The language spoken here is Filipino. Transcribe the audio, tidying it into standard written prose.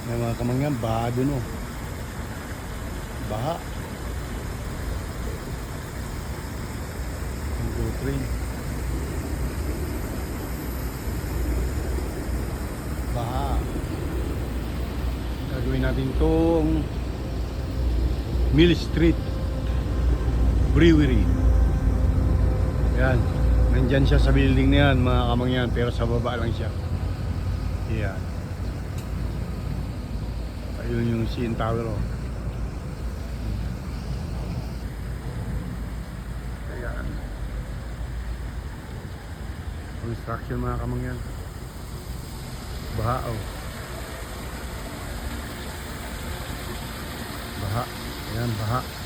May mga kamangyan, baha dun oh. Baha. 1, 2, 3. Baha. Gagawin natin tong Mill Street Brewery. Yan. Nandyan siya sa building na yan, mga kamangyan, pero sa baba lang siya. Yan. Ayun yung CN Tower oh. Ayan. Construction, mga kamangyan. Baha oh. Baha. Ayan, baha.